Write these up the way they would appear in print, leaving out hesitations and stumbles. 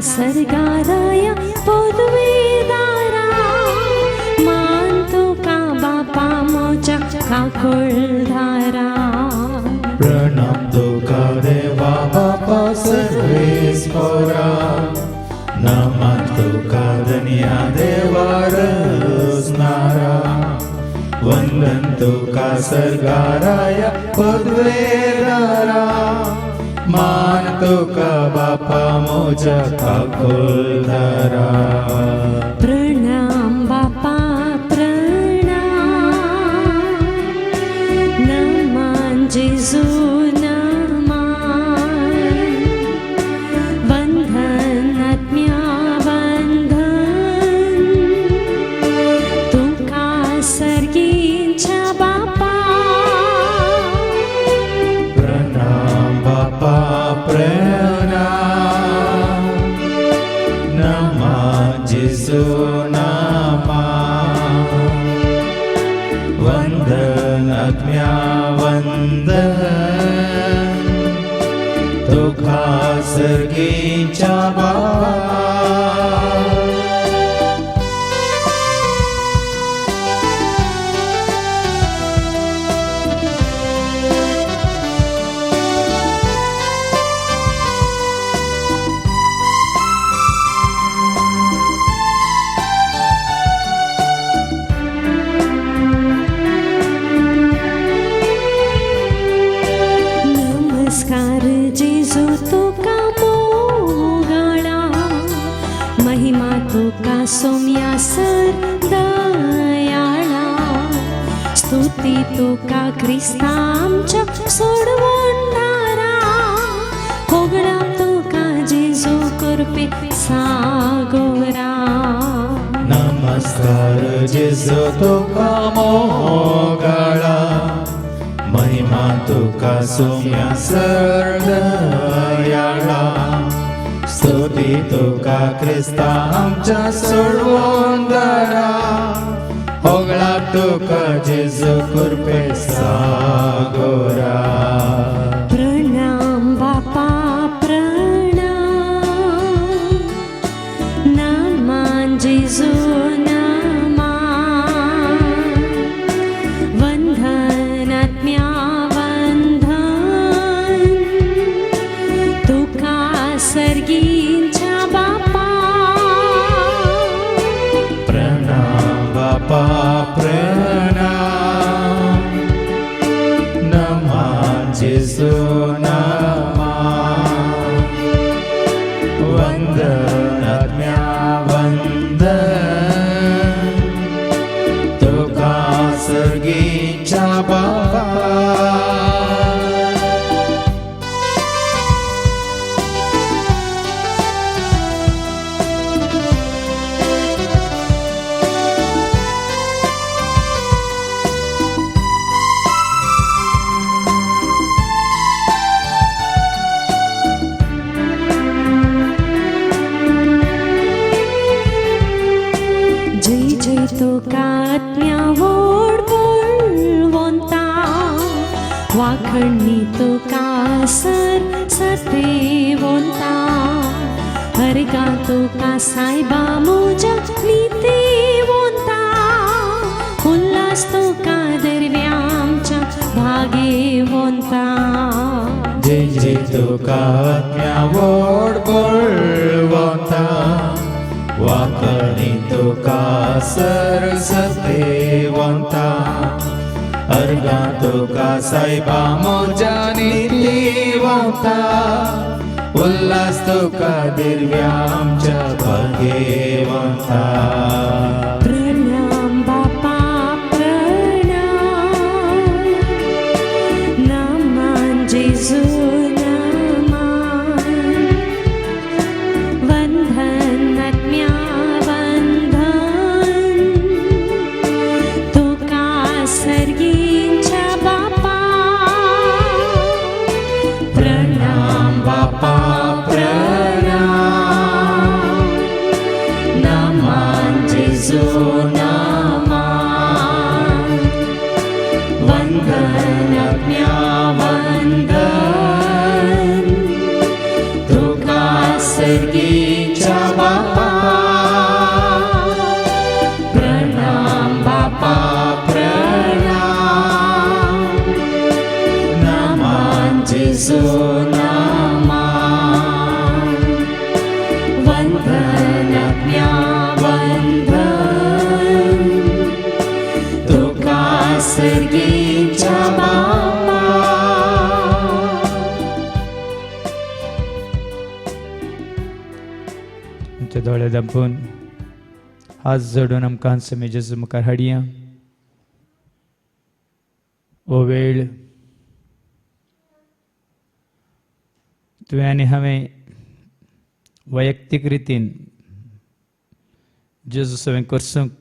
सरगाराया पदवीदारा मान तुका बापा मोजा काकुळधारा प्रणाम तुका देवा बापा सर्वेस्परा नमन तुका धन्या देवा रचणारा वंदन तुका सरगाराया पदवीदारा मान तुका बापा मोजा काकुळधारा प्रणाम बापा प्रणाम नमन जेजू नमन वंदन आत्म्या वंदन तुका सर्गींच्या बापा प्रणाम बापा प्रणाम नमः जेजू नमः वंदन आत्म्या वंदन तुका सर्गींच्या बापा नमस्कार जेजू तुका मोगाळा महिमा तुका सोम्यासर दयाळा स्तुती तुका ख्रिस्ता आमच्या सोडवणारा होगळा तुका जेजू कृपे सागोरा नमस्कार जेजू तुका मोगाळा महिमा तुका सोम्यासर दयाळा स्तुती तुका ख्रिस्ता आमच्या सोडवणारा होगळा तुका जेजू कृपे सागोरा प्रणाम बापा प्रणाम नमन जेजू नमः वंदन आत्म्या वंदन तुका सर्गींच्या बापा प्रणाम बापा प्रणाम नमः जेजू नमः वंदन आत्म्या वंदन तुका सर्गींच्या बापा जय जय तुका आत्म्या व्हड बोलवंता वाखणी तुका सर सतेवंता हरगा तुका सायबा मोजा नीतिवंता उल्हास तुका दरव्या आमच्या भागेवंता जय जय तुका आत्म्या व्हड बोलवंता वाखणी तुका सरसतेवंता अर्गा तुका सायबा मोजा नीतिवंता उल्हास तुका दिव्या आमच्या भाग्यवंता प्रणाम बापा प्रणाम नमन जेजू नमः वंदन आत्म्या वंदन तुका सर्गींच्या बापा प्रणाम बापा प्रणाम नमः जेजू आमचे दोळे दांपून हात जोडून आमकां आमी जेजू मुखार हाडया. ओ वेळ तुवें आनी हांवें वैयक्तीक रितीन जेजू सवें करसूंक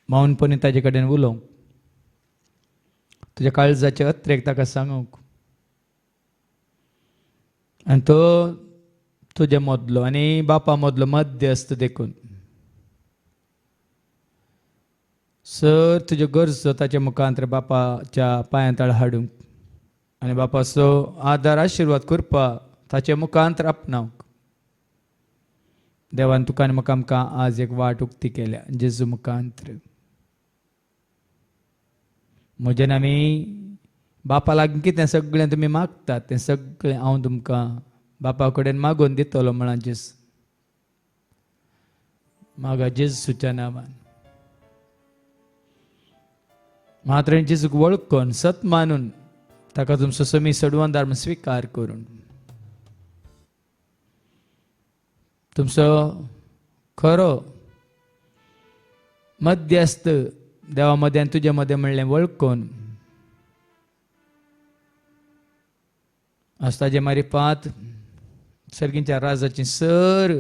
मौनपणी ताजे कडेन उलोवंक, तुज्या काळजाचे अत्रेक ताका सांगूंक, आनी तो तुजे मदलो आनी बापा मदलो मध्यस्थ देखून सर तुज्यो गरजो ताच्या मुखांतर बापाच्या पांया तळ हाडूंक आनी बापाचो आदार आशिर्वाद करपा ताचे मुखांतर आपणावंक देवान तुका आनी म्हाका आमकां आज एक वाट उक्ती केल्या जेजू मुखांतर. म्हज्यान आमी बापा लागीं कितें सगळें तुमी मागतात तें सगळें हांव तुमकां बापा कडेन मागून दितलो म्हणान जेजू. मागा जेजूच्या नांवान. मात्र जेजूक वळखून सत मानून ताका तुमचो समी सडवंदार म्हूण स्विकार करून तुमचो खरो मध्यस्थ देवा मदें आनी तुजे मदें म्हणलें वळखून आज ताजे मारिफात सर्गींच्या राजाची सर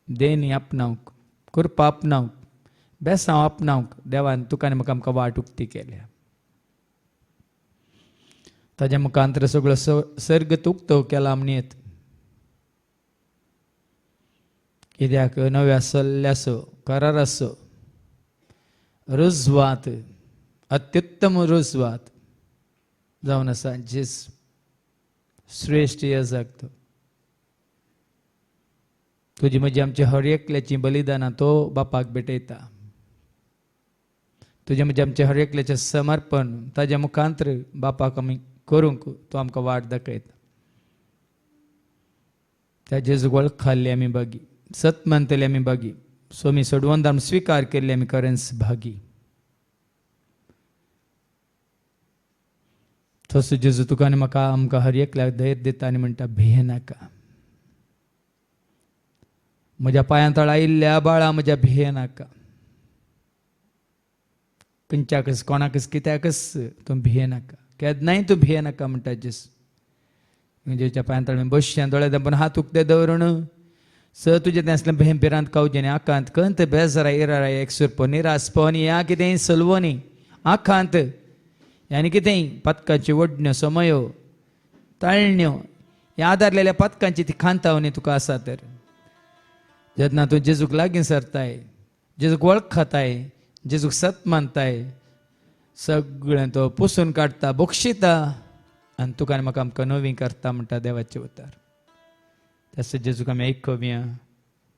देणी आपणावंक करपा आपणावंक बेसांव आपणावंक देवान तुका आनी म्हाका आमकां वाट उक्ती केल्या. ताज्या मुखांतर सगळो सर्ग उक्तो केला म्हणीत. कित्याक नव्या सल्ल्याचो कराराचो रुजवात अत्युत्तम रुजवात जावन आसा जेजू श्रेष्ठ याजक तो. तुजी म्हजी आमची हर एकल्याची बलिदानां तो बापाक भेटयता. तुजे म्हणजे आमचे हर एकल्याचें समर्पण ताज्या मुखांतर बापाक आमी करूंक तो आमकां वाट दाखयता. त्या जेजूक वळखली आमी बागी, सत मानतली आमी बागी, सोमी सोडवंदार स्विकार केल्ली आमी खरेंच भागी. तसो जेजू तुका आनी म्हाका आमकां हर एकल्याक धैर्य दिता आनी म्हणटा भिये नाका. म्हज्या पांयां तळ आयिल्ल्या बाळा म्हज्या भिये नाका. खंयच्याकच कोणाकच कित्याकच तूं भिये नाका. केन्नाय तूं भिये नाका म्हणटा जेजू. जेच्या पांयां तळ बसचें दोळे धांपून हात उक्ते दवरून स तुजें तें असलें भें भिरांत कावचें न्ही आकांत खंत बेजारा इरारा एकसुरपो निरासपो आनी ह्या कितेंय सलवोनी आखांत आनी कितेंय पथकाच्यो वडण्यो समयो ताळण्यो ह्या आदारलेल्या पथकांची ती खांतावनी तुका आसा तर जेन्ना तूं जेजूक लागीं सरताय, जेजूक वळखताय, जेजूक सत मानताय, सगळें तो पुसून काडटा, बक्षिता आनी तुका आनी म्हाका आमकां नवीं करता म्हणटा देवाचे उतार. तसो जेजूक आमी आयकूया,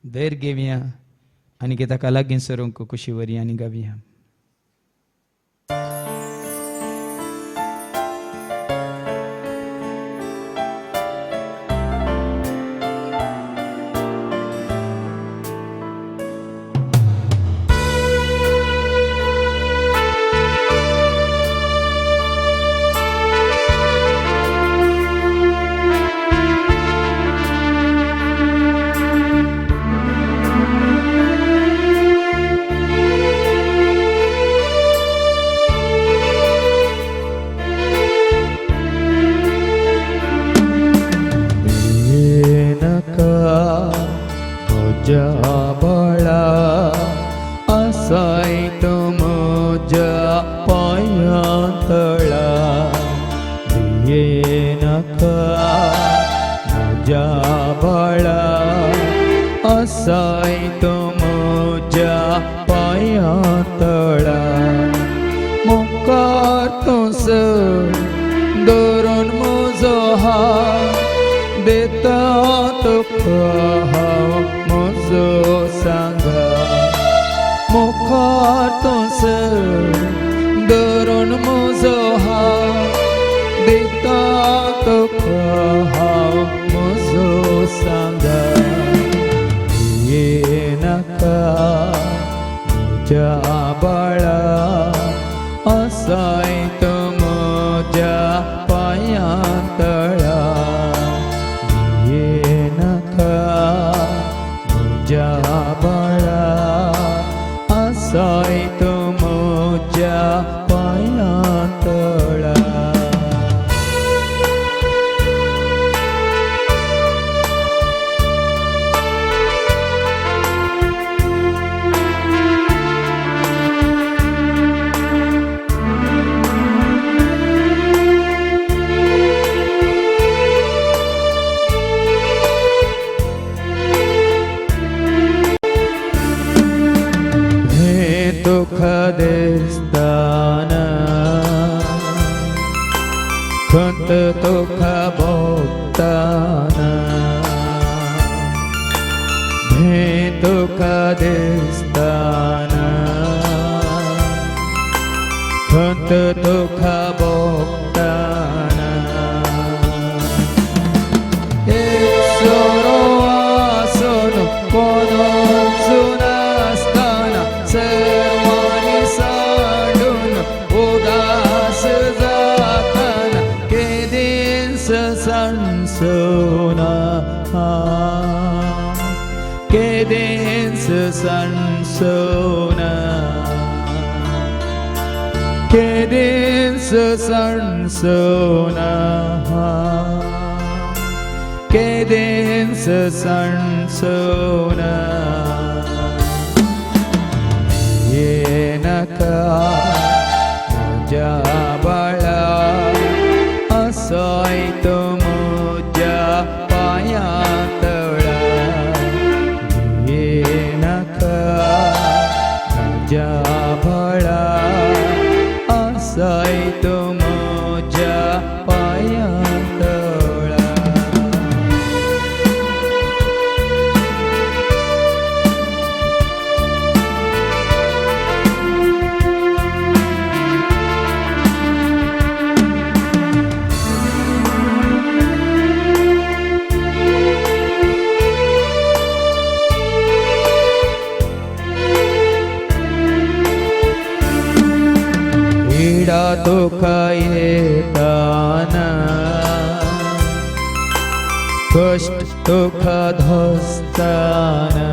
धैर्य घेवया आनी ताका लागीं सरूंक खुशी व्हरया आनी गावया. पांयां तळा भिये नाका. सोना Cadence sansona Cadence sansona Cadence sansona Yenaka jabala asai tumuja payatala Yenaka jabala asai tumuja payatala पीडा दुःख येताना कष्ट दुःख धस्ताना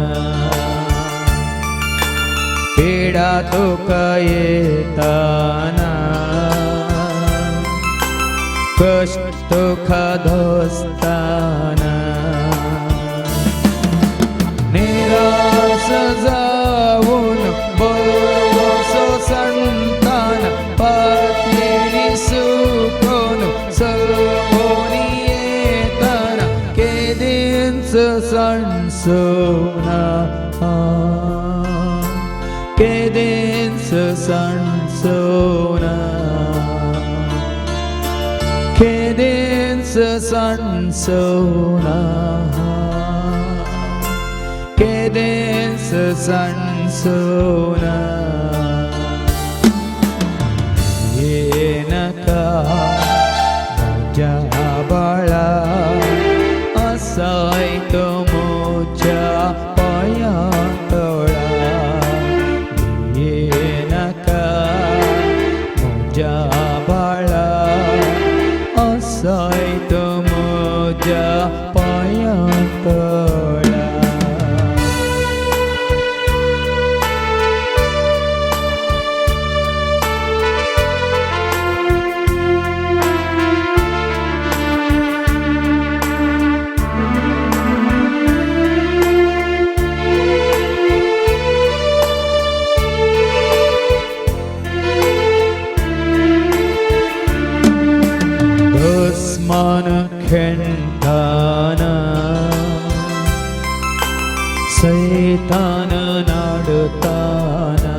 पीडा दुःख येताना कष्ट दुःख धस्ताना निराश जाऊन बसो संतान पत्नी सुकोन सवोनी येताना केदिंच सणसोना केदिंच सणसोना केदिंच सणसोना Cadence sansona Yenaka jabala asai tumuja payatala Yenaka jabala asai tumuja payatala Dusman khentana Saitan nadtana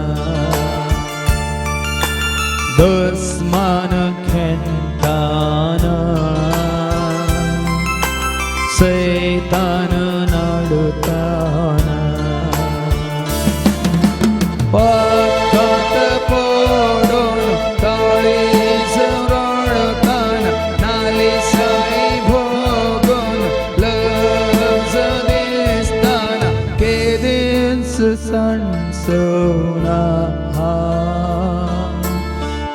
Dusman khentana Saitan nadtana Pakat podon tali sarantan nali sai bhogon laz distana Cadence sansona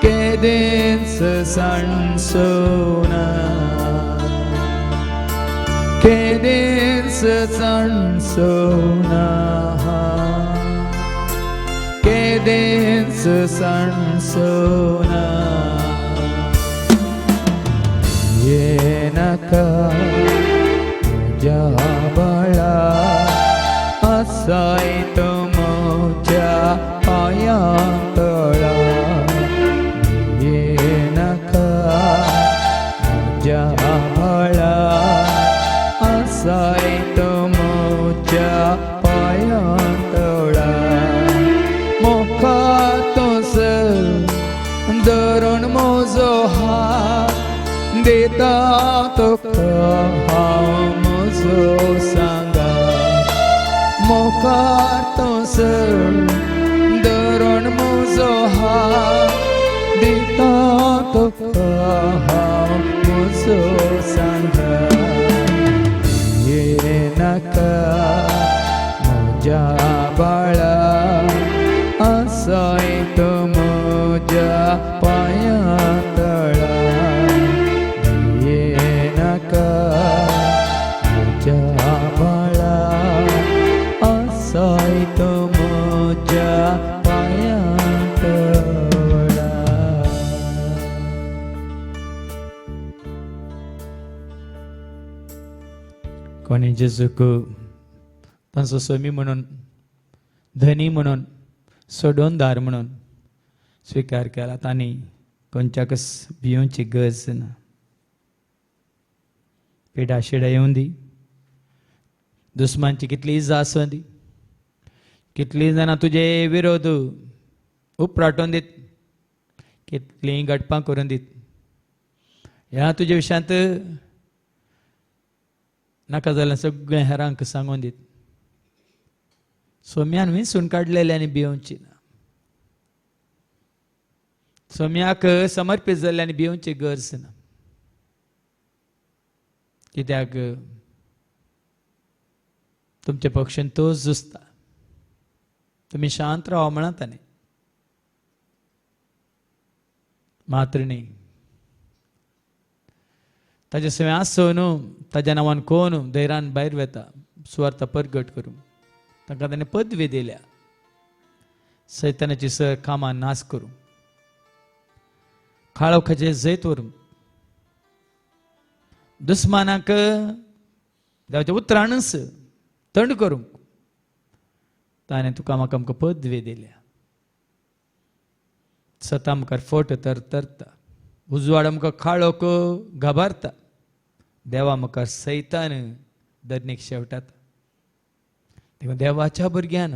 Cadence sansona Cadence sansona Cadence sansona Yenaka jabala asai tumuja payatala Yenaka jabala asai tumuja payatala Mokatos daron mozo ha deta to mozo sanga Mokatos daron mozo ha deta to mozo sanga Yenaka jabala asai tumuja payatala Yenaka कोणी जेजूक तांचो स्वामी म्हणून, धनी म्हणून, सोडोनदार म्हणून स्वीकार केला, तांणी कोणच्याकच भिवची गरज ना. पिडा शिडा येऊन दी, दुस्मानची कितली इजा आसूं दी, कितली जाणां तुजे विरोध उपराटून दीत, कितलीं गटपां करून दीत, ह्या तुजे विशयांत नाका जाल्यार सगळें हेरांक सांगून दीत. सोम्यान विंचून काडलेले आनी भिवची ना. सोम्याक समर्पीत जाल्ले आनी भिवची गरज ना. कित्याक तुमचे पक्षान तो झुजता. तुम्ही शांत राहा म्हणा ताणें, मात्र न्ही. ताजे सगळें आसून ताज्या नांवान कोण धैर्यान भायर वेता सुवार्ता परगट करूंक, तांकां ताणें पदवी दिल्या सैतानाची सर कामां नाश करूंक, काळोखाचे जैत व्हरूंक, दुस्मानाक देवाच्या उतराणच थंड करूंक ताणें तुका म्हाका आमकां पदवी दिल्या. सता मुखार फोट तरता, उजवाड आमकां काळोख गाबारता, देवा मुखार सैतान धरणीक शेवटाता. देखून देवाच्या भुरग्यान,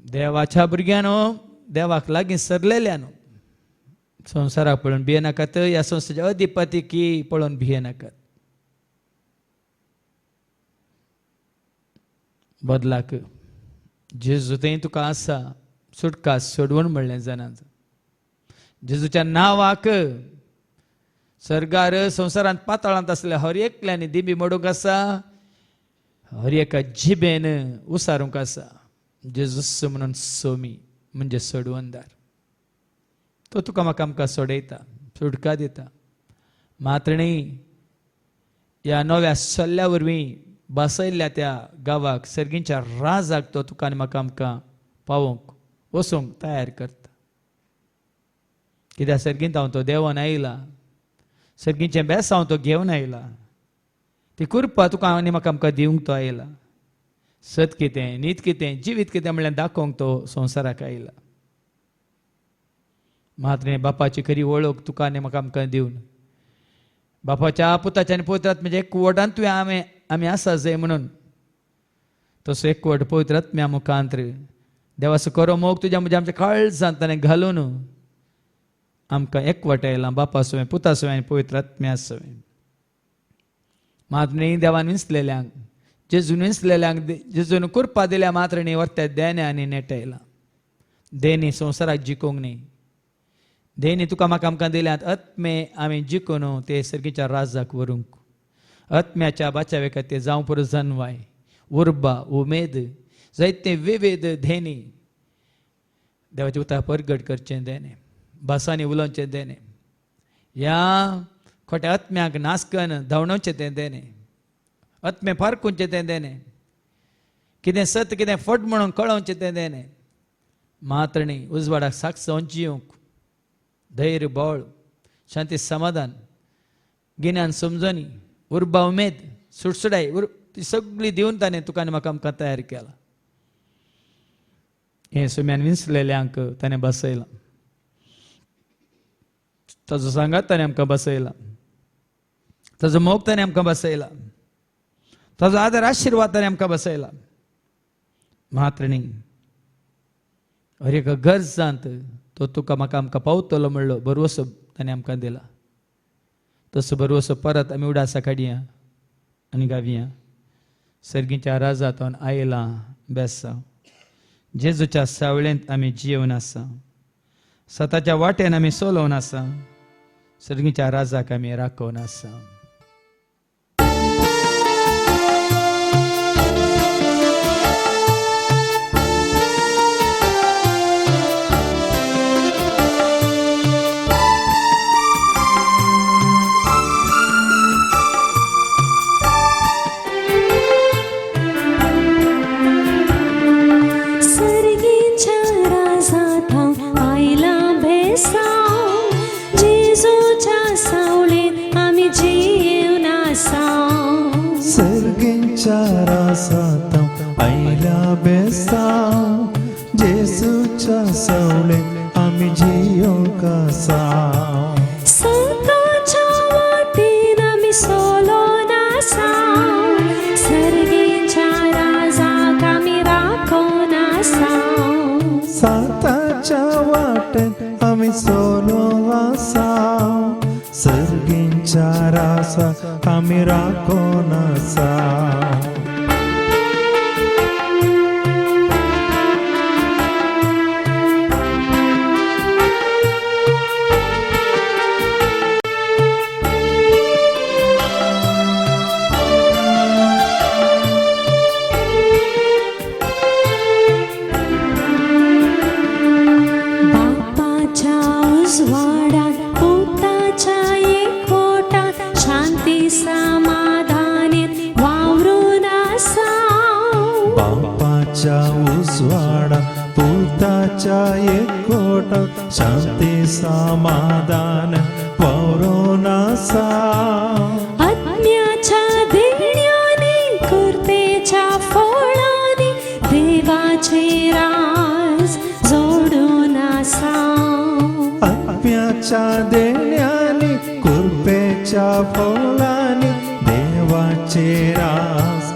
देवाच्या भुरग्यान देवाक लागीं सरलेल्यान संवसाराक पळोवन भियेनाकात, ह्या संवसाराच्या अधिपतीकी पळोवन भियेनाकात. बदलाक जेजू थंय तुका आसा, सुटका सोडवण म्हणलें जाणांच. जेजूच्या नांवाक सर्गार संवसारांत पाताळांत आसल्या हर एकल्यानी दिबी मोडूंक आसा, हर एका जिबेन उसारूंक आसा. जेजूस म्हणून सोमी म्हणजे सोडवणदार. तो तुका म्हाका आमकां सोडयता, सुटका दिता. मात्र न्ही, ह्या नव्या सल्ल्या वरवीं बसयल्ल्या त्या गांवाक, सर्गींच्या राजाक तो तुका आनी म्हाका आमकां पावोवंक वचूंक तयार करता. कित्याक सर्गींत हांव तो देंवन आयला, सर्गींचें बेस हांव तो घेवन आयला, ती कृपा तुका आनी म्हाका आमकां दिवंक तो आयला. सत कितें, नीत कितें, जिवीत कितें म्हणल्यार दाखोवंक तो संवसाराक आयला. मात्र बापाची खरी वळख तुका आनी म्हाका आमकां दिवन, बापाच्या पुताच्या आनी पवित्र आत्म्याच्या एकवटांत तुवें आमी आसा जाय म्हणून तसो एकवट पवित्र आत्म्या मुखांत देवाचो करो मोग तुज्या म्हज्या आमच्या काळजांत ताणें घालून आमकां एकवटायला, बापा सवय, पुता सवय आनी पवित्र आत्म्या सवय. मात्र न्ही, देवान विंचलेल्यांक, जेजून विंचलेल्यांक जेजून कृपा दिल्या, मात्र न्ही वर्त्या देण्या आनी नेटयला. देणी संवसाराक जिखूंक न्ही, देणी तुका म्हाका आमकां दिल्यात आत्मे आमी जिखून ते सर्गीच्या राजाक व्हरूंक. आत्म्याच्या बाच्यावे खातीर जावं पुरो जनवाय, उर्बा, उमेद, जायते विविध देणी देवाचे उतर परगट करचें देणे, भासांनी उलोवचें देणे, ह्या खोट्या आत्म्याक नासकन धांवणोवचें तें देणे, आत्मे पारखुंचें तें देणे, कितें सत कितें फट म्हणून कळोवचें तें देणे. मात्र न्ही, उजवाडाक साक्षावन जिवंक धैर्य, बळ, शांती, समाधान, गिन्यान, समजणी, उर्बा, उमेद, सुटसुडाय ती सगळी दिवन ताणें तुका आनी म्हाका आमकां तयार केला. हें सोम्यान विंचलेल्यांक ताणें बसयलां, ताजो सांगात ताणें आमकां बसयला, ताजो मोग ताणें आमकां बसयला, ताजो आदर आशिर्वाद ताणें आमकां बसयला. मात्र न्ही, हर एका गरजांत तो तुका म्हाका आमकां पावतलो म्हणलो भरवसो ताणें आमकां दिला. तसो भरवसो परत आमी उडासा काडया आनी गावया. सर्गीच्या राजांतून आयला बेसा, जेजूच्या सावळेंत आमी जिवन आसा, सताच्या वाटेन आमी सोलोवन आसा, सर्गीच्या राजाक आमी राखोवन आसा. जेजूच्या सावळेंत आमी सर्गींच्या रासात आम्ही राखून असाव. बापाच्या उजवाडात पोताच्या एकवटात शांती समाधानात वावरून असाव. बापाच्या उजवाडात पोताच्या एकवटात शांती समाधान वावरून असाव. आत्म्याच्या देण्याने कृपेच्या फळाने देवाचे राज जोडून असाव. आत्म्याच्या देण्याने कृपेच्या फळाने देवाचे रास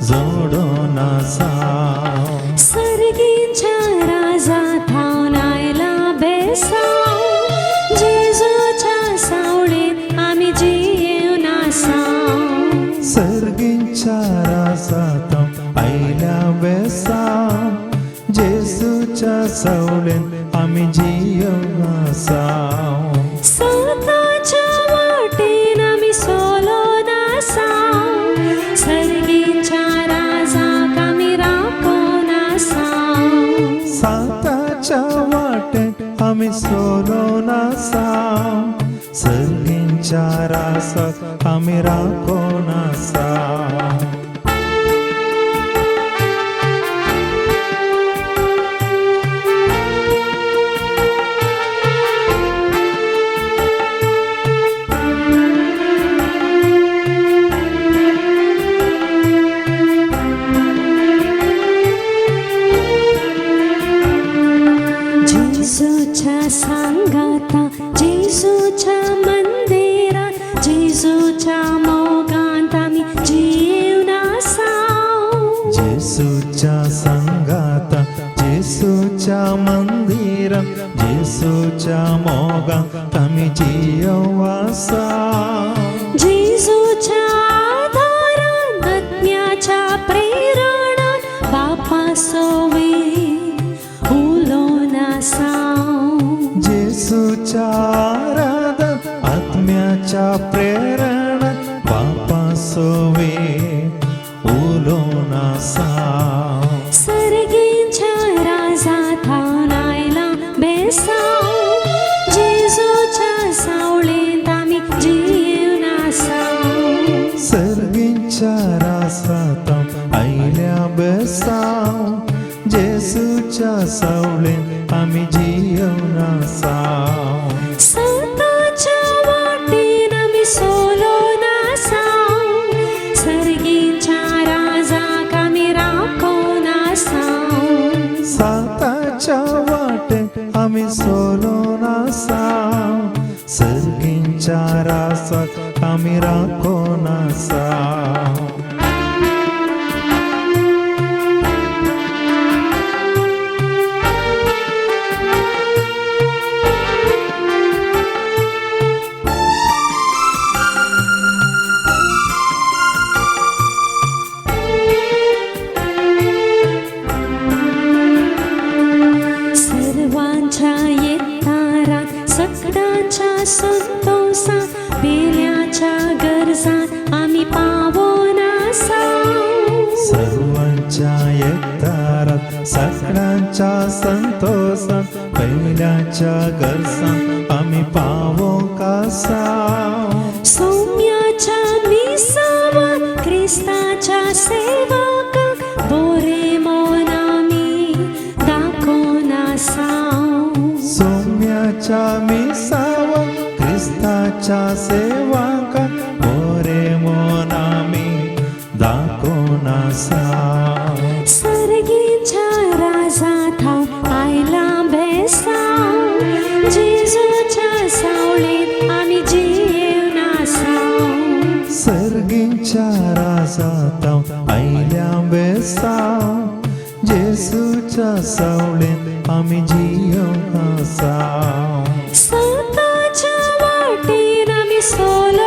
जोडून असाव. सर्गीच्या राजा थावनायला बेसाव. जेजूच्या सावळेत आम्ही जीवन असाव. सर्गींच्या रासात आयल्या बेसाव. जेसूच्या सावळेत आम्ही जीवन असाव. स्वतःच्या वाटेन आम्ही सोलोन असाव. सर्गीच्या राजाक आम्ही राखून असाव. साताच्या वाटेत आम्ही सोडून असाव. सर्गींच्या रासात आम्ही राखून असाव. जेजूच्या सांगाता जेजूच्या मंदिरात जेजूच्या मोगांत आम्ही जीवन असाव. जेसूच्या संगात जेसूच्या मंदिरात जेसूच्या मोगात आम्ही जीव असाव. जेजूच्या आधारात आत्म्याच्या प्रेरणात बापा सोवे उलोन असाव. जेसूच्या आराधन आत्म्याच्या प्रेरणात बापा सोवे उलोन असाव. सर्गीच्या राजा थावनायला बेसाव. जेजूच्या सावळेत आम्ही जीवन असाव. सर्गींच्या रासात आयल्या बेसाव. जेसूच्या सावळेत आम्ही जीवन असाव. स्वतःच्या वाटेन आम्ही सोलोन असाव. सर्गीच्या राजाक आम्ही राखून असाव. साताच्या वाटेत आम्ही सोडून असाव. सर्गींच्या रासात आम्ही राखून असाव. सर्वांच्या येतारात सगळ्यांच्या संतोषात बेल्याच्या गरजात आम्ही पावून असाव. सर्वांच्या एकतारात सगळ्यांच्या संतोषात पहिल्याच्या गरजात आम्ही पावो कसाव. सौम्याच्या मिसावा ख्रिस्ताच्या सेवकाक बोरे मोन आम्ही दाखवून असाव. सौम्याच्या मिसावा ख्रिस्ताच्या सेवका मोरे मोन आम्ही दाखवून असाव. सर्गीच्या राजा थाव आयला बेसाव. जेजूच्या सावळेत आम्ही जीवन असाव. सर्गींच्या रासात आयल्या बेसाव. जेसूच्या सावळेत आम्ही जीवन असाव. स्वतःच्या वाटेन आम्ही सोलो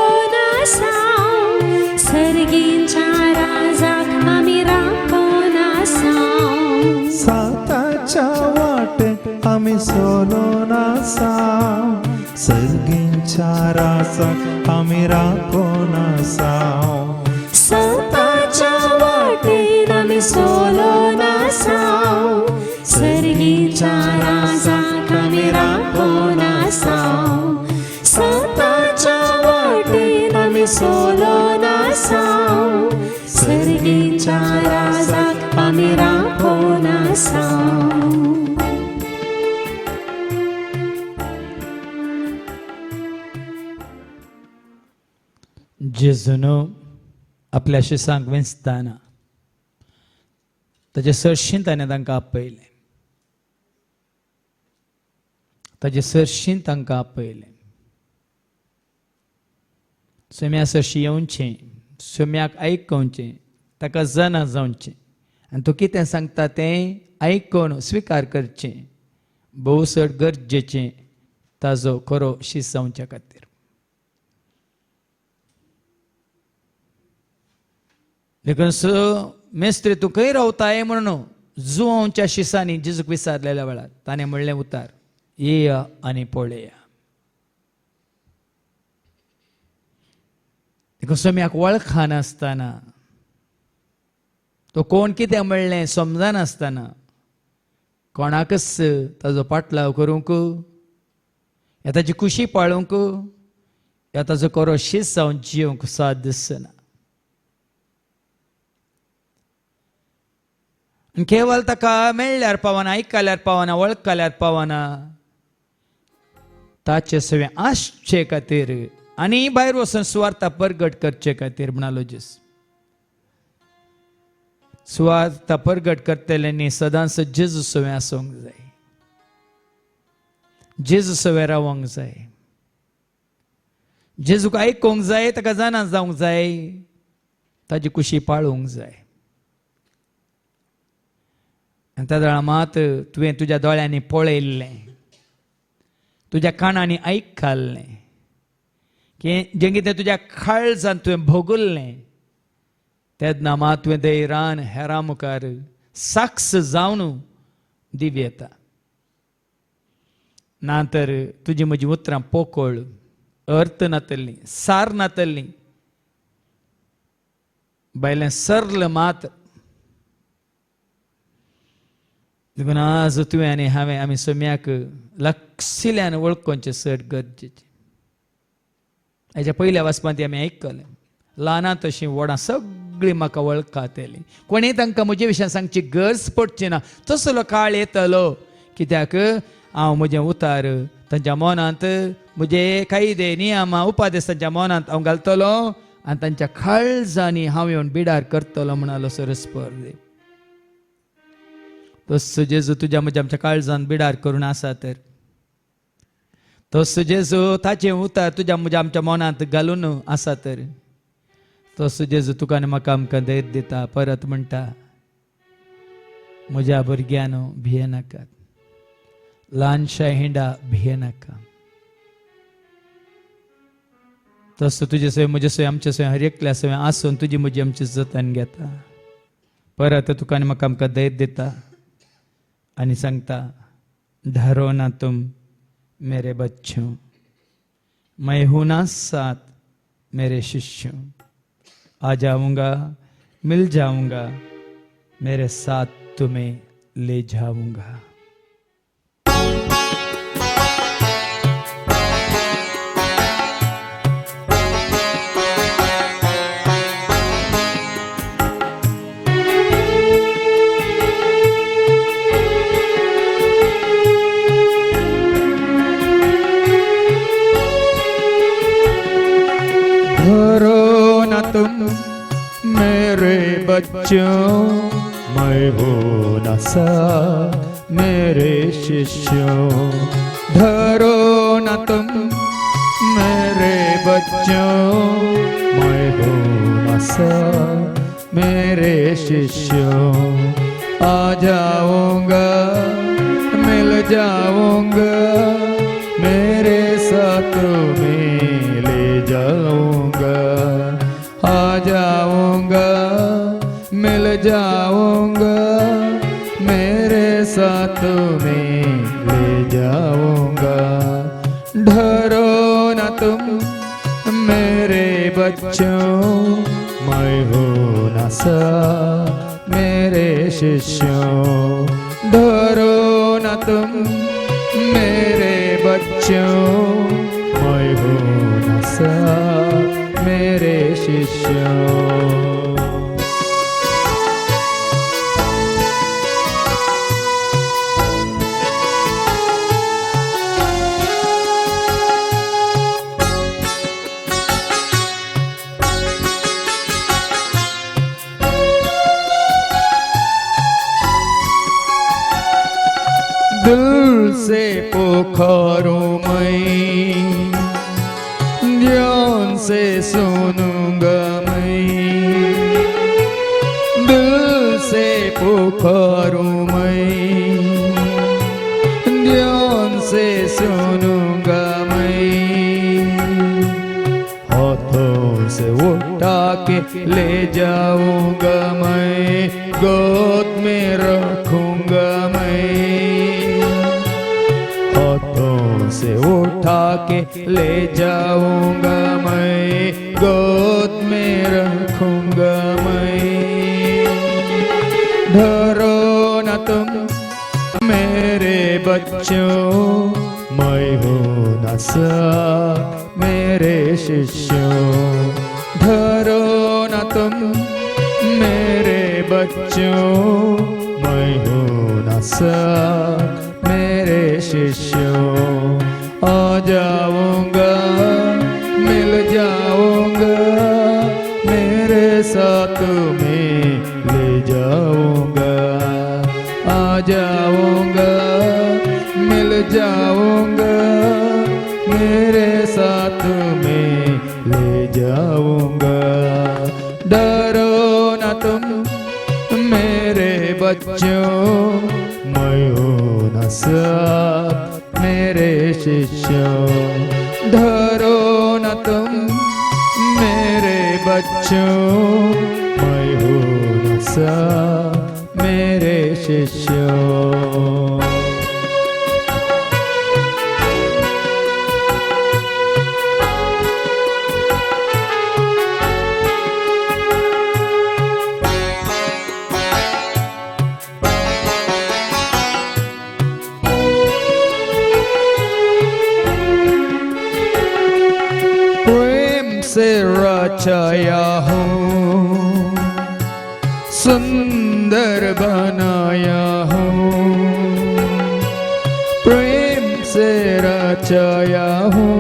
विश्वासात आम्ही राखून असाव. स्वतःच्या वाटेन आम्ही सोलो नसाव, सर्गीच्या राजाक आम्ही राखून असाव. स्वतःच्या वाटेन आम्ही सोलो नसाव, सर्गीच्या राजाक आम्ही राखून असाव. जेजून आपल्या शिसांक विंचताना ताचे सरशीं ताणें तांकां आपयलें. ताचे सरशीं तांकां आपयलें. सोम्या सरशी येवचें, सोम्याक आयकुचें, ताका जाणा जावचें आनी तो कितें सांगता तें आयकून स्विकार करचें भोव चड गरजेचें ताजो खरो शीस जावच्या खातीर. देखून मेस्त्री तूं खंय रावताय म्हणून जुवांच्या शिसांनी जेजूक विचारलेल्या वेळार ताणें म्हणलें उतार, येया आनी पळया. देखून सोम्याक वळखानासतना, तो कोण कितें म्हणलें समजनासतना कोणाकच ताजो पाटलाव करूंक, या ताची खुशी पाळूंक, या ताजो खरो शीस जावन जियोंक साद दिसना. केवळ ताका मेळ्ळ्यार पावना, आयकल्यार पावना, वळखल्यार पावना, ताचे सगळे आसचे खातीर आनी भायर वचून सुवार्थ परगट करचे खातीर म्हणालो जेस. सुवार्थ परगट करतल्यांनी सदांच जेजू सवे आसूंक जाय, जेजू सवे रावंक जाय, जेजूक आयकूंक जाय, ताका जाणा जावंक जाय, ताची खुशी पाळूंक जाय. आनी त्या वेळा मात तुवें तुज्या दोळ्यांनी पळयल्लें, तुज्या कानांनी आयकल्लें, की जें कितें तुज्या काळजांत तुवें भोगुल्लें, तेन्ना मात तुवें धैर्यान हेरां मुखार साक्ष जावन दिव येता. ना तर तुजी म्हजी उतरां पोकळ, अर्थ नातल्लीं, सार नातल्लीं, भायलें सरल मात. देखून आज तुवें आनी हांवें आमी सोम्याक लागशिल्ल्यान वळखुचें चड गरजेचें. हेच्या पयल्या वाचपांत आमी आयकलें, ल्हानां तशीं व्हडां सगळीं म्हाका वळखात येलीं. कोणीय तांकां म्हजे विशयान सांगची गरज पडची ना. तसलो काळ येतलो, कित्याक हांव म्हजें उतार तांच्या मनांत, म्हजे कायदे नियमां उपादेश तांच्या मनांत हांव घालतलो आनी तांच्या काळजांनी हांव येवन बिडार करतलो म्हणालो सरस्पर देव. तसो जेजू तुज्या म्हज्या आमच्या काळजांत बिडार करून आसा तर, तसो जेजू ताचें उतार तुज्या म्हज्या आमच्या मनांत घालून आसा तर, तसो जेजू तुका आनी म्हाका आमकां धैर्य दिता. परत म्हणटा, म्हज्या भुरग्यानो भिये नाकात, ल्हानशा हिंडा भिये नाका. तसो तुजे सवय म्हजे सवय आमचे सवय हर एकल्या सवय आसून तुजी म्हजी आमची जतन घेता. परत तुका आनी म्हाका आमकां धैर्य दिता आनी सांगता, डरो ना तुम मेरे बच्चों, मैं हूं ना साथ मेरे शिष्यों, आ जाऊंगा, मिल जाऊंगा, मेरे साथ तुम्हें ले जाऊंगा. डरो न तुम मेरे बच्चों, मैं हूं न साथ मेरे शिष्यों. डरो न तुम मेरे बच्चों, मैं हूं न साथ मेरे शिष्यों. आ जाऊंगा, मिल जाऊंगा, मेरे साथ में ले जाऊंगा. आ जाऊंगा, मिल जाऊंगा, मेरे साथ में ले जाऊंगा. डरो न तुम बच्चों मैं हूँ न सा मेरे शिष्यों डरो न तुम मेरे बच्चों मैं हूँ न सा मेरे शिष्यों। दिल से पुकारूं मैं ध्यान से सुनूंगा मैं दिल से पुकारूं मैं ध्यान से सुनूंगा मैं हाथों से उठा के ले जाऊंगा मैं गोद में रखूंगा मैं हाथों से उठा के ले जाऊंगा मैं गोद में रखूंगा मैं। डरो न तुम मेरे बच्चों मैं हूँ न सा मेरे शिष्यों डरो न तुम मेरे बच्चों मैं हूँ न सा मेरे शिष्यों। आ जाऊंगा मिल जाऊंगा मेरे साथ में ले जाऊंगा आ जाऊंगा मिल जाऊंगा मेरे साथ में ले जाऊंगा। डरो न तुम मेरे बच्चों मैं हूँ न सा मेरे शिष्यों डरो न तुम मेरे बच्चों मैं हूँ न सा मेरे शिष्यों। से रचाया हूँ सुंदर बनाया हूँ प्रेम से रचाया हूँ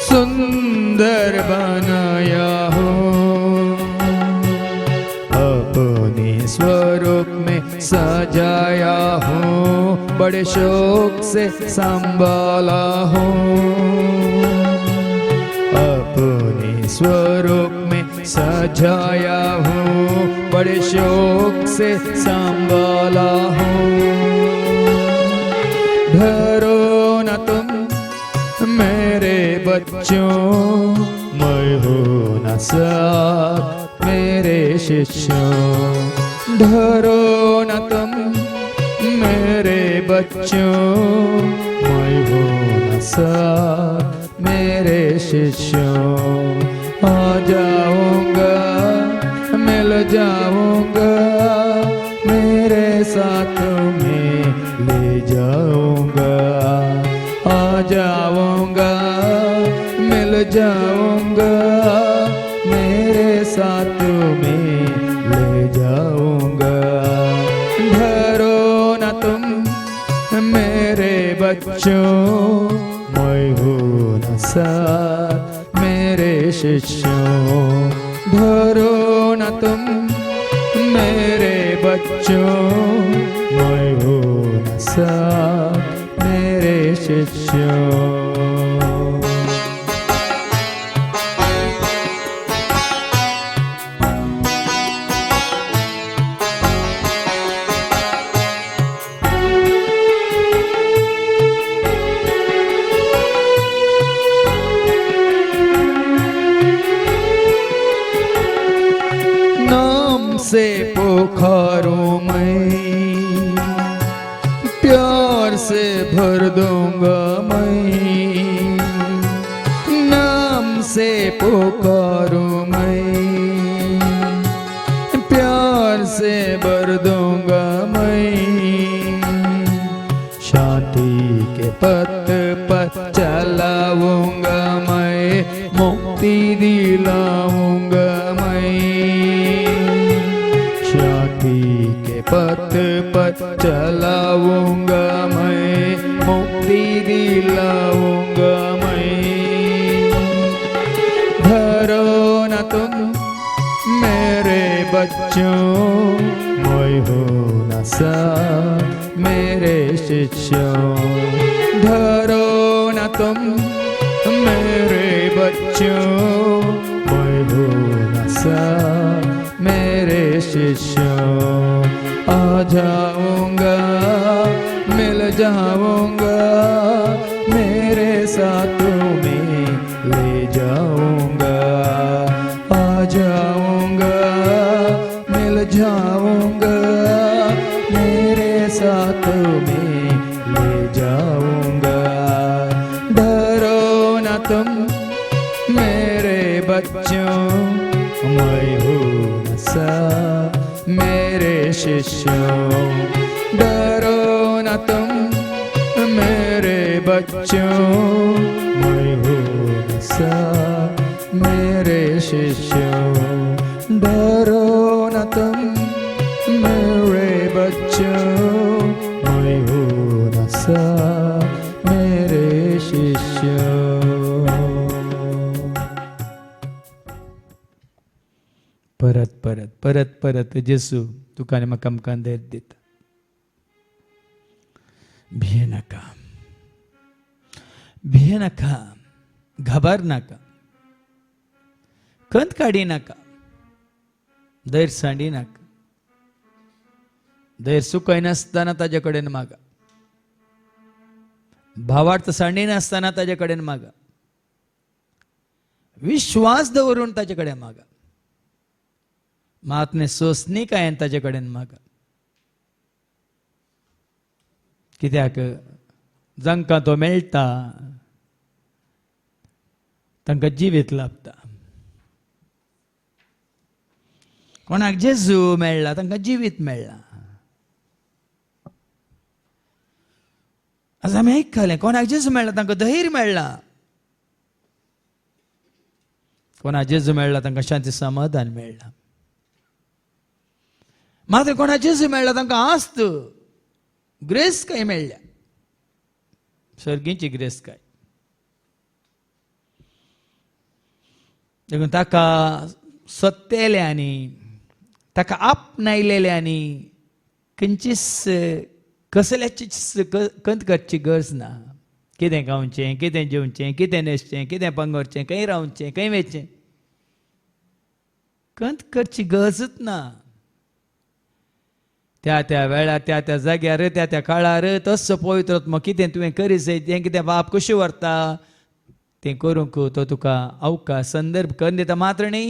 सुंदर बनाया हूँ अपने स्वरूप में सजाया हूँ बड़े शौक से संभाला हूँ अपने स्वरूप में सजाया हूँ बड़े शौक से संभाला हूँ। डरो न तुम मेरे बच्चों मैं हूँ न सा मेरे शिष्यों डरो न तुम मेरे बच्चों मैं हूँ न सा मेरे शिष्यों। आ जाऊंगा मिल जाऊंगा मेरे साथ में ले जाऊंगा आ जाऊंगा मिल जाऊंगा मेरे साथ में ले जाऊंगा। डरो न तुम मेरे बच्चों मैं हूँ न सा मेरे शिष्यों डरो न तुम मेरे बच्चों मैं हूँ न सा मेरे शिष्यों। से पुकारूं मैं प्यार से भर दूंगा मैं नाम से पुकारूं मैं, प्यार से भर दूंगा मैं, शांति के पथ पर चलाऊंगा मैं, मुक्ति दिलाऊंगा मैं, शांति के पथ पर चलाऊंगा मैं, मुक्ति दिलाऊंगा मैं। डरो न तुम मेरे बच्चों, मैं हूँ न सा मेरे शिष्यों। डरो न तुम मेरे बच्चों, मैं हूँ न सा मेरे शिष्यों। आ जाऊंगा मिल जाऊंगा, मेरे साथ में ले जाऊंगा। आ जाऊंगा मिल जाऊंगा, मेरे साथ में ले जाऊंगा। डरो न तुम मेरे बच्चों, मैं हूँ न सा मेरे शिष्यों। डरो न तुम मेरे बच्चों, मैं हूँ न सा मेरे शिष्यों। डरो न तुम मेरे बच्चों, मैं हूँ न सा मेरे शिष्यों। परत परत परत परत जेसू तुका म्हाका आमकां धैर्य दिता. भिये नाका, भिये नाका, घाबर नाका, खंत काडी नाका, धैर्य सांडी नाका. धैर्य सुखय नासतना ताजे कडेन मागा, भावार्थ सांडी नासतना ताजे कडेन मागा, विश्वास दवरून ताजे कडेन मागा, मातने सोसनी काय ताजे कडेन मागा. कित्याक जांकां तो मेळटा तांकां जिवीत लाभता. कोणाक जेजू मेळ्ळा तांकां जिवीत मेळ्ळा. आज आमी आयकले कोणाक जेजू मेळ्ळा तांकां धैर्य मेळ्ळा. कोणाक जेजू मेळ्ळा तांकां शांती समाधान मेळ्ळा. मात्र कोणाक जेजू मेळ्ळा तांकां आस्त ग्रेस काय मेळ्ळ्या, सर्गीची ग्रेस काय. देखून ताका सत्तेल्यांनी ताका आपणायलेल्यांनी खंयचीच कसल्याचीच कंत करची गरज ना. कितें खावचें, कितें जेवचें, कितें न्हेसचें, कितें पंगरचें, खंय रावचें, खंय वेचें, कंत करची गरजच ना. त्या त्या वेळार त्या त्या जाग्यार त्या त्या काळार तसो पवित्र आत्मा कितें तुवें करी जाय तें कितें बाप कशें व्हरता तें करूंक तो तुका अवकाश संदर्भ करून दिता. मात्र न्ही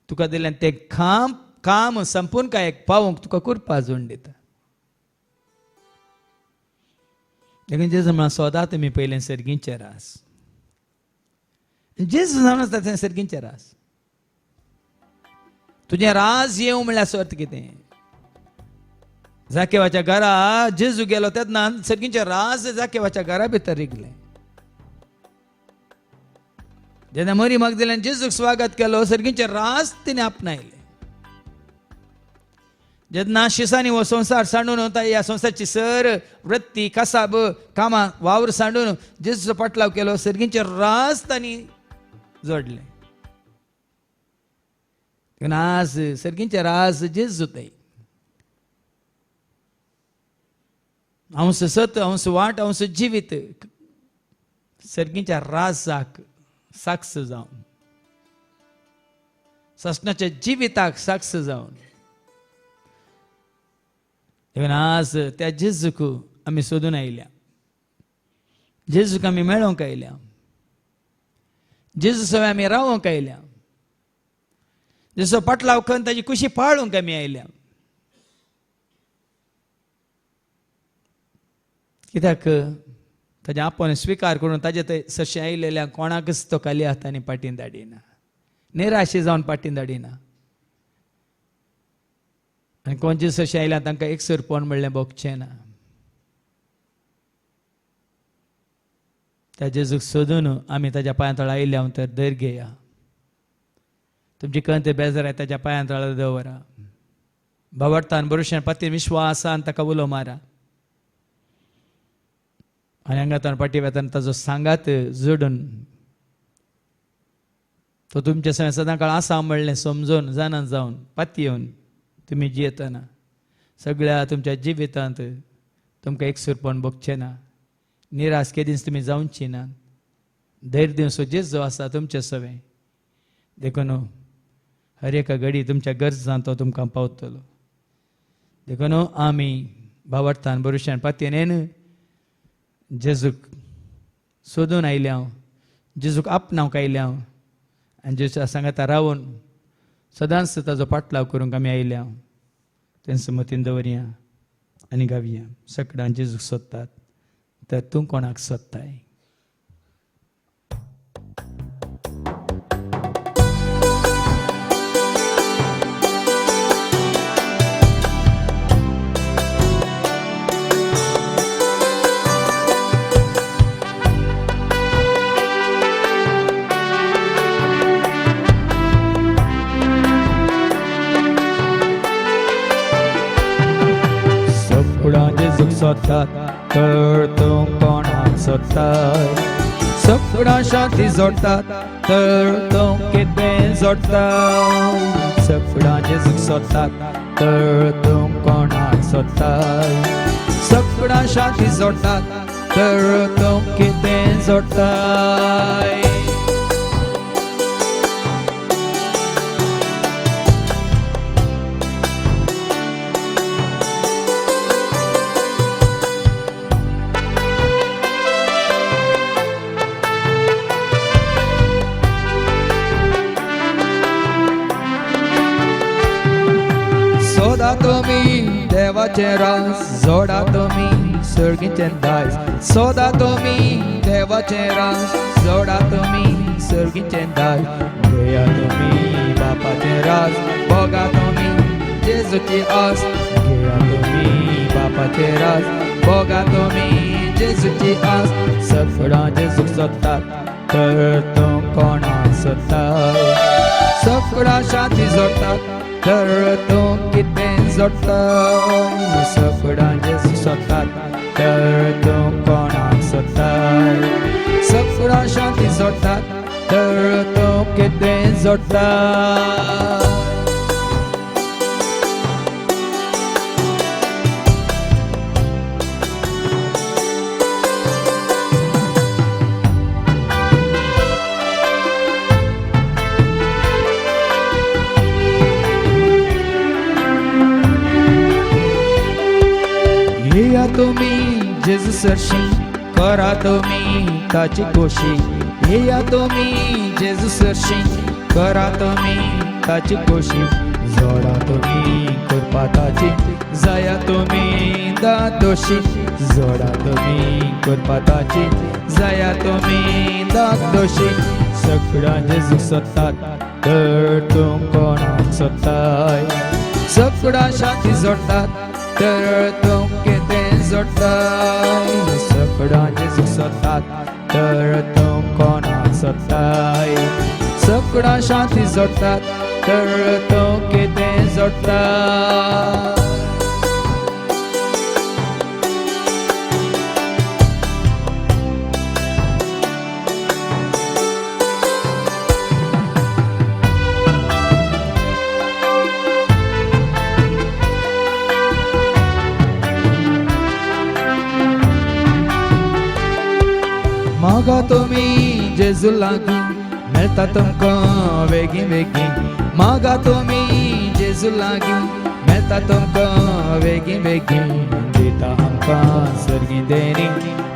तुका दिल्यान तें काम संपूर्ण कांय पावोवंक तुका करपा जोड दिता. देखून जेजू म्हळ्यार सदांच तुमी पयलें सर्गीचेर आस. जेजू जावन आसता थंय सर्गीचेर आस. तुजें राज येवं म्हळ्यार अर्थ कितें. जाकेवाच्या घरा जेजू गेलो तेन्ना सर्गीचें राज जाकेवाच्या घरा भितर रिगलें. जेन्ना मरी मगदलेन जेजूक स्वागत केलो सर्गीचें राज तिणें आपणायलें. जेन्ना शिसांनी हो संवसार सांडून वता ह्या संवसाराची सर वृत्ती कासाब कामां वावर सांडून जेजूचो पाटलाव केलो सर्गीचें राज तांणी जोडलें. आज सर्गीचें राज जेजू तें अंश सत अंश वाट अंश जिवीत सर्गीच्या राजाक साक्ष जावन ससनाच्या जिविताक साक्ष जावन आज त्या जेजूक आमी सोदून आयल्या. जेजूक आमी मेळोवंक आयल्या. जेजू सवाय आमी रावोंक आयल्या. जेजू पाटलाव करून ताची खुशी पाळूंक आमी आयल्या. कित्याक ताजे आपोवन स्विकार करून ताजे थंय सशें आयिल्ल्या कोणाकच तो खाली हातांनी पाटीन धाडिना, निराशे जावन पाटीन धाडिना. आनी कोणचे सशें आयल्या तांकां एकसर पोवन म्हणलें भोगचें ना. त्या जेजूक सोदून आमी ताज्या पांया तळा आयिल्ल्या तर धैर्य घेया. तुमची खंय बेजार आहे ताज्या पांया तळा दवरा. भावार्थान भरोशान पातीन विश्वासान ताका उलो मारा. आनी हांगातान पाटी वेतान ताजो सांगात जोडून तो तुमच्या सगळ्या सदां काळ आसा म्हणलें समजून जाणा जावन पाती येवन तुमी जियेतना सगळ्या तुमच्या जिवितांत तुमकां एकसूरपण भोगचें ना, निराश केदींच तुमी जावची ना. धैर्य दिवचो जेजो आसा तुमचे सवे देखून हर एका घडी तुमच्या गरजां तो तुमकां पावतलो. देखून आमी भावार्थान भरोशान पातयेन येन जेजूक सोदून आयल्या, जेजूक आपणावंक आयल्या आनी जेजूच्या सांगाता रावून सदांच ताजो पाटलाव करूंक आमी आयल्या. तेंच मतीन दवरया आनी गावया. सगळ्यां जेजूक सोदतात तर तूं कोणाक सोदताय? सगळ्यां जेजूक सोदतात तर तूं कोणाक सोदताय? सगळ्यां शांती जोडटात तर तूं कितें जोडटा? सगळ्यां जेजूक सोदतात तर तूं कोणाक सोदताय? सगळ्यां शांती जोडटात तर तूं कितें जोडटाय? सोदा तुम्ही देवाचे रास, जोडा तुम्ही सर्गीचे दास. सोदा तुम्ही देवाचे रास, जोडा तुम्ही सर्गीचे दास. घेया तुम्ही बापाचे रास, बघा तुम्ही जेजूची आस. घेया तुम्ही बापाचे रास, बघा तुम्ही जेजूची आस. सगळ्यां जेजूक सोदतात तर तूं कोणाक सोदताय? सगळ्यां शांती जोडटात तर तूं कितें जोडटाय? सगळ्यां जेजूक सोदतात तर तूं कोणाक सोदताय? सगळ्यां शांती जोडटात तर तूं कितें जोडटाय? येया तुम्ही जेजू सरशी, करा तुम्ही ताची खोशी. येया तुम्ही जेजू सरशी, करा तुम्ही ताची खोशी. जोडा तुम्ही कृपा ताची, जाया तुम्ही दादोशी. जोडा तुम्ही कृपा ताची, जाया तुम्ही दादोशी. सगळ्यां जेजूक सोदतात तर तूं कोणाक सोदताय? सगळ्यां शांती जोडटात तर तूं कितें जोडटाय? सगळ्यां जेजूक सोदतात तर तूं कोणाक सोदताय? सगळ्यां शांती जोडटात तर तूं कितें जोडटाय? मागा तुम्ही जेजू लागीं, मेळटा तुमकां बेगीन बेगीन. मागा तुम्ही जेजू लागीं, मेळटा तुमकां बेगीन बेगीन. दिता आमकां सर्गी देणी,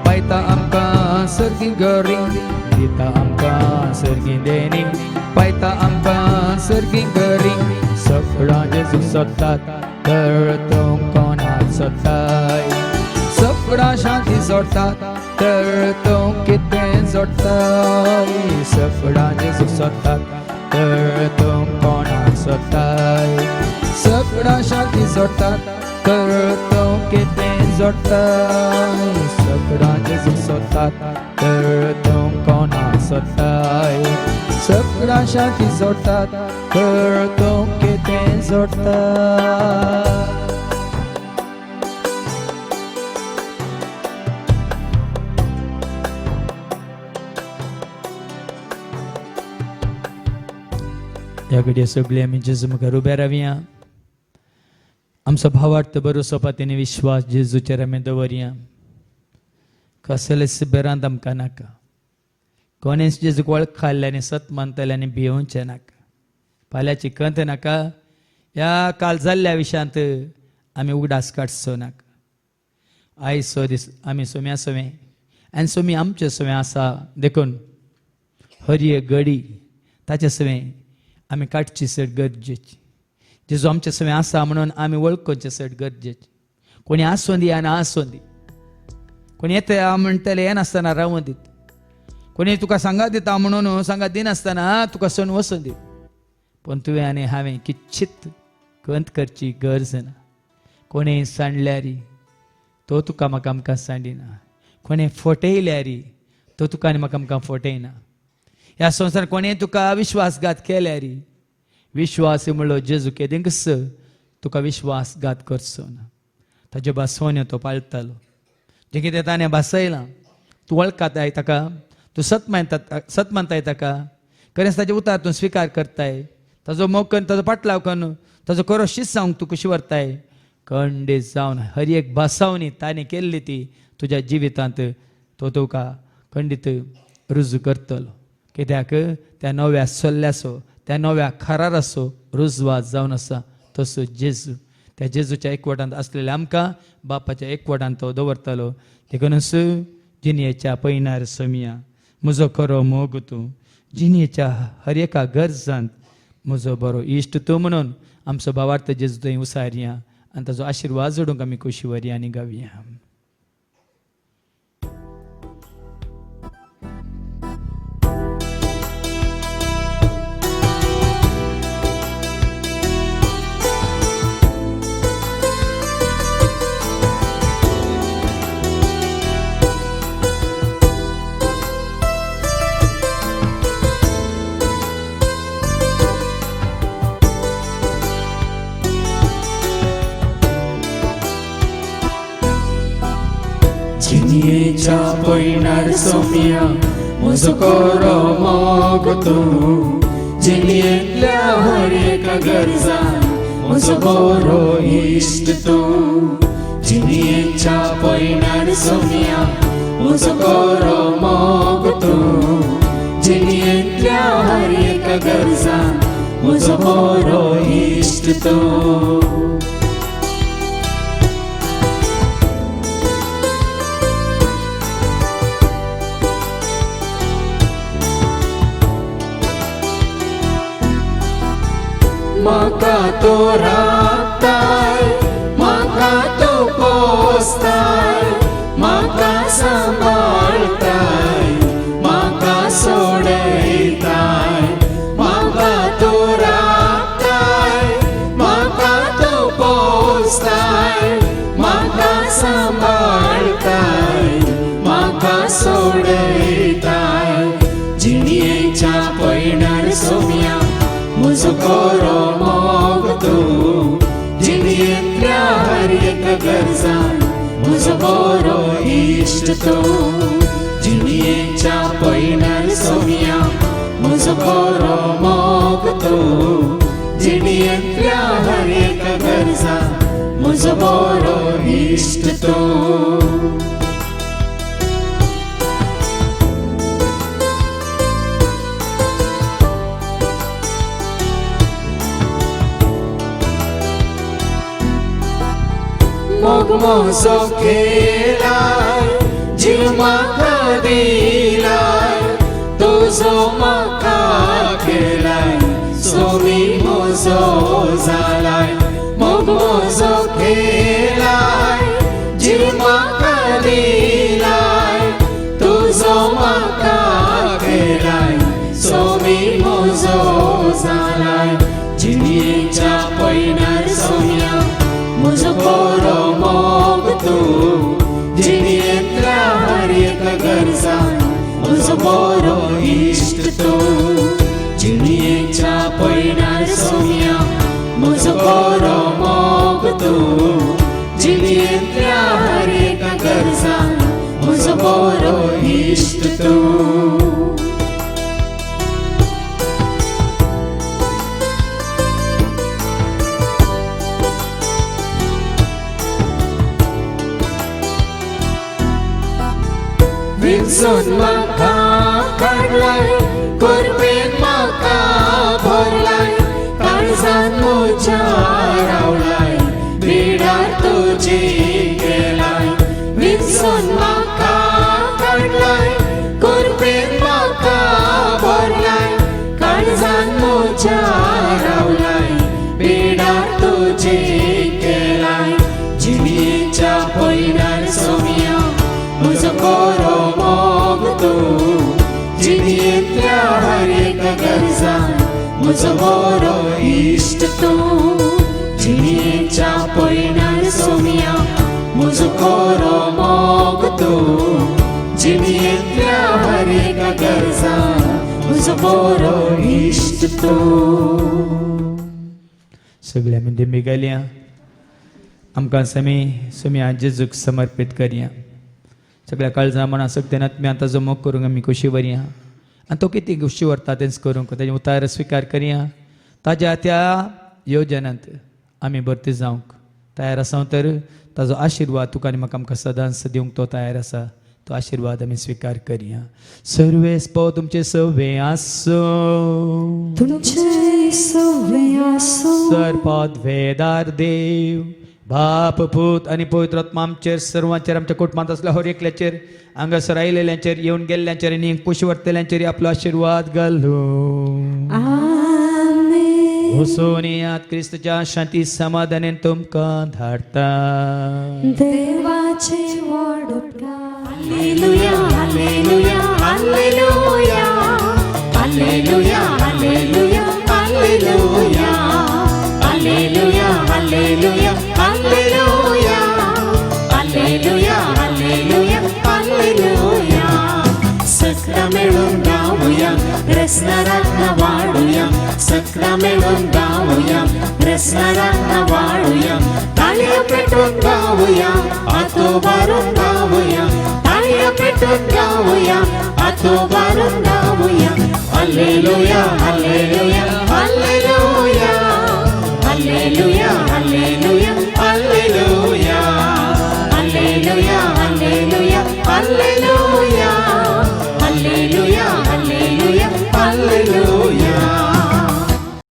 पायता आमकां सर्गी गरी. दिता आमकां सर्गी देणी, पायता आमकां सर्गी गरी. सगळ्यां जेजूक सोदतात तर तूं कोणाक सोदताय? सगळ्यां शांती जोडटात तर तो कितें जोडटाय सगळां जेजू सोदतात तर तो कोणाक सोदताय सगळां शांती सोडटात तर तो कितें जोडटाय सगळां जेजू सोदतात तर तो कोणाक सोदताय सगळां शांती जोडटात तर तो कितें जोडटा ह्या घडये सगळी आमी जेजू मुखार उबे रावया आमचो भावार्थ भरोसो पातेनी विश्वास जेजूचेर आमी दवरया कसले सिबेरांत आमकां नाका कोणेंच जेजूक वळखले आनी सत मानतले आनी भिवचें नाका फाल्यांची कंत नाका ह्या काल जाल्ल्या विशयांत आमी उगडास काडचो नाका आयज सो दीस आमी सोम्या सोवें आनी सोमी आमचे सोवें आसा देखून हर एक घडी ताचे सोवें आमी काडची सट गरजेची जेजू आमचे सोवें आसा म्हणून आमी वळखोवचें सट गरजेची कोणी आसूं दी आनी आसूं दी कोणी येता म्हणटले हें नासतना रावूं दीत कोणी तुका सांगात दिता म्हणून सांगात दिनासतना तुका सण वचून दीत पूण तुवें आनी हांवें किच्छीत कंत करची गरज ना कोणें सांडल्यारी तो तुका म्हाका आमकां सांडिना कोणें फटयल्यारी तो तुका आनी म्हाका आमकां फटयना ह्या संवसारांत कोणें तुका विश्वासघात केल्यारी विश्वास म्हणलो जेजू केदेंकस तुका विश्वासघात करचो ना ताज्यो भासवण्यो तो पाळटालो जें कितें ताणें भासयलां तूं वळखताय ताका तूं सत मानताय ताका खरेंच ताजे उतार तूं स्विकार करताय ताजो मोग करून ताजो पाटलाव करून ताजो खरो शीस जावंक तूं कशी व्हरताय खंडीत जावन हर एक भासावणी ताणें केल्ली ती तुज्या जिवितांत तो तुका खंडीत रुजू करतलो कित्याक त्या नव्या सल्ल्याचो त्या नव्या खराराचो रुजवात जावन आसा तसो जेजू त्या जेजूच्या एकवटांत आसलेले आमकां बापाच्या एकवटांत तो दवरतलो देखूनच जिणेच्या पैनार सोमिया म्हजो खरो मोग तूं जिणेच्या हर एका गरजांत म्हजो बरो इश्ट तूं म्हणून आमचो भावार्थ जेजू थंय उसारया आनी ताजो आशिर्वाद जोडूंक आमी खोशी व्हरया आनी गावया जिणेच्या पैनार सोमिया म्हजो खरो मोग तूं जिणेंतल्या हर एका गरजांत म्हजो बरो इश्ट तूं जिणेच्या पैनार सोमिया म्हजो खरो मोग तूं जिणेंतल्या हर एका गरजांत म्हजो बरो इश्ट तूं म्हाका तो राखताय म्हाका तो पोसताय म्हाका सांबाळताय म्हाका सोडयताय म्हाका तो राखताय म्हाका तो पोसताय म्हाका सांबाळताय म्हाका सोडयताय जिणेच्या पैनार सोमिया म्हजो खरो मोग तूं जिणेंतल्या हर एका गरजांत म्हजो बरो इश्ट तूं जिणेच्या पैनार सोमिया म्हजो खरो मोग तूं जिणेंतल्या हर एका गरजांत म्हजो बरो इश्ट तूं मोग म्हजो केलाय जीव म्हाका दिलाय तुजो म्हाका केलाय सोमी म्हजो जालाय मोग म्हजो केलाय जीव म्हाका दिलाय जालाय जिणयेच्या पैणार सौम्या म्हजो बरो मोग तूं जिणयेंतल्या हर एक गरजां म्हजो बरो इश्ट तूं जिणयेच्या पैणार सौम्या म्हजो बरो मोग तूं जिणयेंतल्या हर एक गरजां म्हजो बरो इश्ट तूं विंचून म्हाका काडलाय करपेन म्हाका भरलाय काळजान म्हज्या रावलाय बिडार तुजी गेलाय विंचून म्हाका काडलाय करपेन म्हाका भरलाय काळजान म्हज्या रावलाय बिडार तुजी गेलाय जिणयेच्या पैणार सौम्या म्हजो बरो मोग तूं जिणयेंतल्या हर एक गरजां म्हजो बरो इश्ट तूं जिणयेच्या पैणार सौम्या म्हजो बरो मोग तूं जिणयेंतल्या हर एक गरजां म्हजो बरो इश्ट तूं सगळ्या म्हणजे मेघालया आमकां समी आज जेजूक समर्पित करया सगळ्या काळजां मना सक्तीन आत्म्या आतां जो मोग करूंक आमी खोशी वरया आनी तो कितें गोश्टी व्हरता तेंच करूंक ताजें उतार स्विकार करया ताज्या त्या योजनांत आमी भरती जावंक तयार आसा तर ताजो आशिर्वाद तुका आनी म्हाका आमकां सदांच दिवंक तो तयार आसा तो आशिर्वाद आमी स्विकार करया सर्वेस्पो तुमचे सवे आसो तुमचे सवे आसो सर्पाद वेदार देव बाप पूत आनी पवित्र आत्मा आमचेर सर्वांचेर आमच्या कुटुंबांत असल्या हर एकल्याचेर हांगासर आयलेल्यांचेर येवन गेल्ल्यांचेर आनी खुशी वर्तल्यांचेर आपलो आशिर्वाद घालूं आमेन हुसोनियात क्रिस्तच्या शांती समाधानान तुमकां धाडटा देवाचे व्हड उपकार hallelujah hallelujah hallelujah hallelujah hallelujah hallelujah hallelujah hallelujah hallelujah hallelujah hallelujah hallelujah सगळा मिळून गाऊया रसनारांना वाढूया सगळा मिळून गाऊया रसनारांना वाढूया ताळ्या पेटून गाऊया हातो भरून गाऊया ताळ्या पेटून गाऊया हातो भरून गाऊया hallelujah hallelujah hallelujah hallelujah hallelujah hallelujah hallelujah hallelujah hallelujah